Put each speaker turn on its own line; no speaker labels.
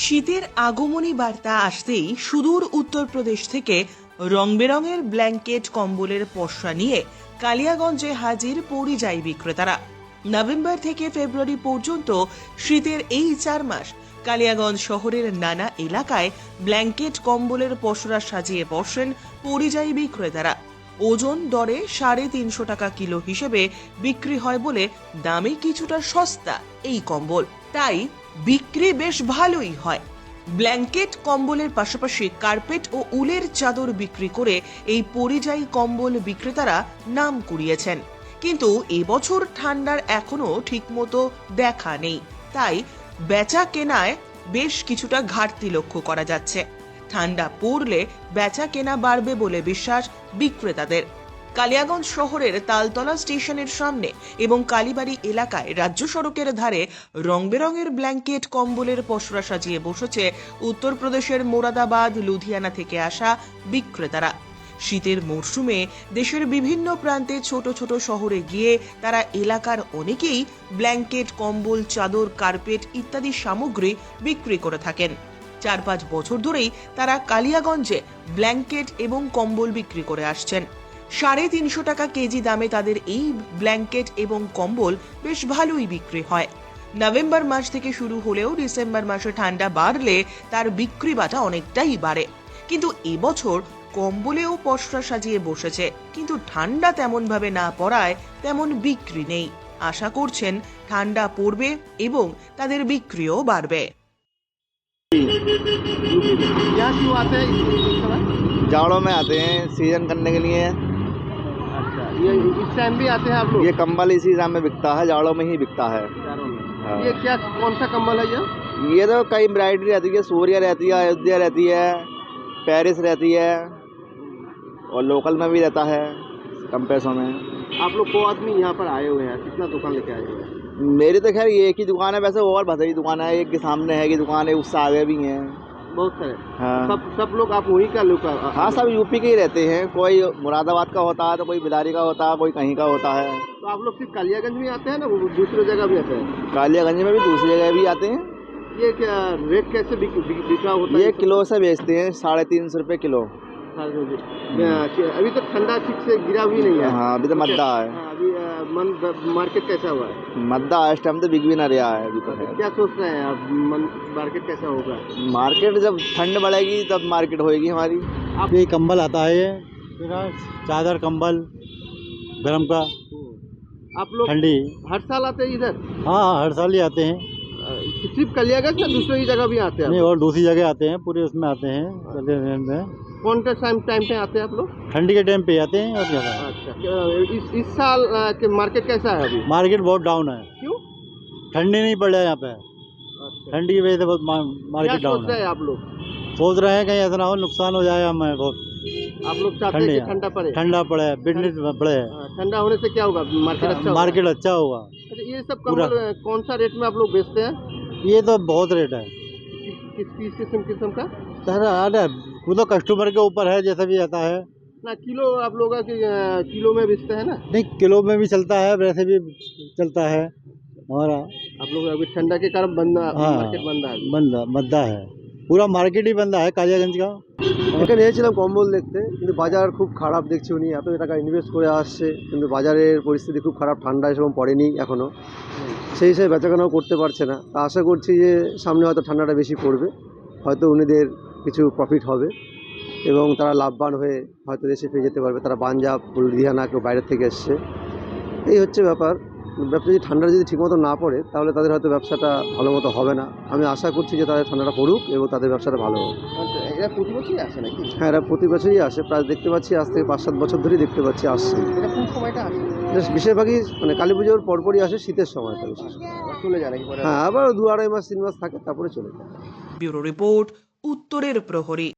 শীতের আগমনী বার্তা আসতেই সুদূর উত্তরপ্রদেশ থেকে রং বেরঙের ব্ল্যাঙ্কেট কম্বলের পসরা নিয়ে কালিয়াগঞ্জে হাজির পরিযায়ী বিক্রেতারা। নভেম্বর থেকে ফেব্রুয়ারি পর্যন্ত শীতের এই 4 মাস কালিয়াগঞ্জ শহরের নানা এলাকায় ব্ল্যাঙ্কেট কম্বলের পসরা সাজিয়ে বসেন পরিযায়ী বিক্রেতারা। ওজন দরে 350 টাকা কিলো হিসেবে বিক্রি হয় বলে দামে কিছুটা সস্তা এই কম্বল, তাই বিক্রি বেশ ভালোই হয়। ব্ল্যাঙ্কেট কম্বলের পাশাপাশি কার্পেট ও উলের চাদর বিক্রি করে এই পরিযায়ী কম্বল বিক্রেতারা নাম কুড়িয়েছেন। কিন্তু এবছর ঠান্ডার এখনো ঠিকমতো দেখা নেই, তাই বেচা কেনায় বেশ কিছুটা ঘাটতি লক্ষ্য করা যাচ্ছে। ঠান্ডা পড়লে বেচা কেনা বাড়বে বলে বিশ্বাস বিক্রেতাদের। কালিয়াগঞ্জ শহরের তালতলা স্টেশনের সামনে এবং কালীবাড়ি এলাকায় রাজ্য সড়কের ধারে রং বেরঙের ব্ল্যাঙ্কেট কম্বলের পসরা সাজিয়ে বসেছে উত্তরপ্রদেশের মোরাদাবাদ, লুধিয়ানা থেকে আসা বিক্রেতারা। শীতের মরশুমে দেশের বিভিন্ন প্রান্তে ছোট ছোট শহরে গিয়ে তারা এলাকার অনেকেই ব্ল্যাঙ্কেট, কম্বল, চাদর, কার্পেট ইত্যাদি সামগ্রী বিক্রি করে থাকেন। 4-5 বছর ধরেই তারা কালিয়াগঞ্জে ব্ল্যাঙ্কেট এবং কম্বল বিক্রি করে আসছেন। 350 টাকা কেজি দামে তাদের এই ব্ল্যাঙ্কেট এবং কম্বল বেশ ভালোই বিক্রি হয়। নভেম্বর মাস থেকে শুরু হলেও ডিসেম্বর মাসে ঠান্ডা বাড়লে তার বিক্রি বাটা অনেকটাই বাড়ে। কিন্তু এবছর কম্বলেও পসরা সাজিয়ে বসেছে, কিন্তু ঠান্ডা তেমন ভাবে না পড়ায় তেমন বিক্রি নেই। আশা করছেন ঠান্ডা পড়বে এবং তাদের বিক্রিও বাড়বে।
यहाँ क्यों आते हैं इस समय?
जाड़ों में आते हैं सीजन करने के लिए।
अच्छा, ये इस टाइम भी आते हैं आप लोग?
ये कंबल इसी टाइम में बिकता है, जाड़ों में ही बिकता है।
चारों में।
हाँ।
ये क्या, कौन सा कंबल है
ये तो कई वैरायटी रहती है, सूर्या रहती है, अयोध्या रहती है, पेरिस रहती है और लोकल में भी रहता है कम पैसों में।
आप लोग को आदमी यहाँ पर आए हुए हैं, कितना दुकान लेके आए हुए हैं?
मेरी तो खैर ये एक ही दुकान है, वैसे और भसई दुकान है, एक के सामने है की दुकान है, उससे आगे भी हैं।
बहुत सारे।
हाँ।
सब लोग आप वहीं का लोग?
हाँ, सब यूपी के ही रहते हैं। कोई मुरादाबाद का होता है, तो कोई बिलारी का होता है, कोई कहीं का होता है।
तो आप लोग सिर्फ कालियागंज में आते हैं ना, वो दूसरी जगह भी आते हैं?
कालियागंज में भी दूसरी जगह भी आते हैं।
ये क्या रेट कैसे बिका होता है?
ये किलो से बेचते हैं, 350 रुपये किलो।
अभी तक ठंडा ठीक से गिरा भी नहीं है।
हाँ, अभी तो मद्दा है।
अभी मार्केट कैसा हुआ है?
मद्दा इस टाइम तो बिक भी ना रहा है अभी तो।
क्या सोच रहे हैं आप, मार्केट कैसा होगा?
मार्केट जब ठंड बढ़ेगी तब मार्केट होएगी हमारी।
आप ये कंबल आता है, ये चादर कंबल गरम का,
आप लोग
ठंडी।
हर साल आते हैं इधर?
हाँ, हर साल ही आते हैं।
सिर्फ कलियागंज या दूसरी जगह भी आते हैं?
नहीं, और दूसरी जगह आते हैं, पूरे उसमें आते हैं।
कौन सा टाइम पे आते हैं आप लोग?
ठंडी के टाइम पे आते हैं और ज़्यादा।
अच्छा, इस साल के मार्केट कैसा है अभी?
मार्केट बहुत डाउन है।
क्यों?
ठंडी नहीं पड़ रहा है यहाँ पे।
अच्छा,
ठंडी की वजह से बहुत मार्केट
क्या
डाउन
सोच रहे
है।
हैं आप लोग?
सोच रहे हैं कहीं ऐसा ना हो नुकसान हो जाए हमें बहुत।
आप लोग चाहते हैं कि ठंडा पड़े?
ठंडा पड़े, बिजनेस बढ़े,
ठंडा होने से क्या होगा, मार्केट अच्छा होगा?
मार्केट अच्छा होगा।
अच्छा, ये सब कंबल कौन सा रेट में आप लोग बेचते हैं?
ये तो बहुत रेट है।
किस किस्म का?
अरे वो तो कस्टमर के ऊपर है, जैसा भी आता है
ना। किलो आप लोग किलो में बेचते हैं ना?
नहीं, किलो में भी चलता है, वैसे भी चलता है हमारा।
आप लोग अभी ठंडा के कारण बंद,
हाँ,
मार्केट बंद है?
मद्दा है, पूरा मार्केट ही बंदा है কালিয়াগঞ্জ का।
এখানে এসেছিলাম কম্বল দেখতে, কিন্তু বাজার খুব খারাপ দেখছি। উনি এত টাকা ইনভেস্ট করে আসছে, কিন্তু বাজারের পরিস্থিতি খুব খারাপ, ঠান্ডা এসব পড়েনি এখনও, সেই হিসেবে বেচাকেনাও করতে পারছে না। তা আশা করছি যে সামনে হয়তো ঠান্ডাটা বেশি পড়বে, হয়তো উনিদের কিছু প্রফিট হবে এবং তারা লাভবান হয়ে হয়তো দেশে ফিরে যেতে পারবে। তারা পাঞ্জাব, লুধিয়ানা, কেউ বাইরের থেকে এসছে, এই হচ্ছে ব্যাপার। ব্যবসা যদি ঠান্ডা যদি ঠিকমতো না পড়ে তাহলে তাদের হয়তো ব্যবসাটা ভালো মতো হবে না। আমি আশা করছি যে তাদের ঠান্ডাটা পড়ুক এবং তাদের ব্যবসাটা ভালো হবে।
এরা প্রতি বছরই আসে নাকি?
হ্যাঁ, এরা প্রতি বছরই আসে, প্রায় দেখতে পাচ্ছি আজ থেকে 5-7 বছর ধরেই দেখতে পাচ্ছি আসছে।
এটা কোন সময়টা আসে?
বেশিরভাগই মানে কালী পুজোর পরপরই আসে, শীতের সময়টা বিশেষ।
আবার চলে যায় নাকি পরে?
হ্যাঁ, আবার 2-2.5 মাস 3 মাস থাকে, তারপরে চলে যায়।
ব্যুরো রিপোর্ট, উত্তরের প্রহরী।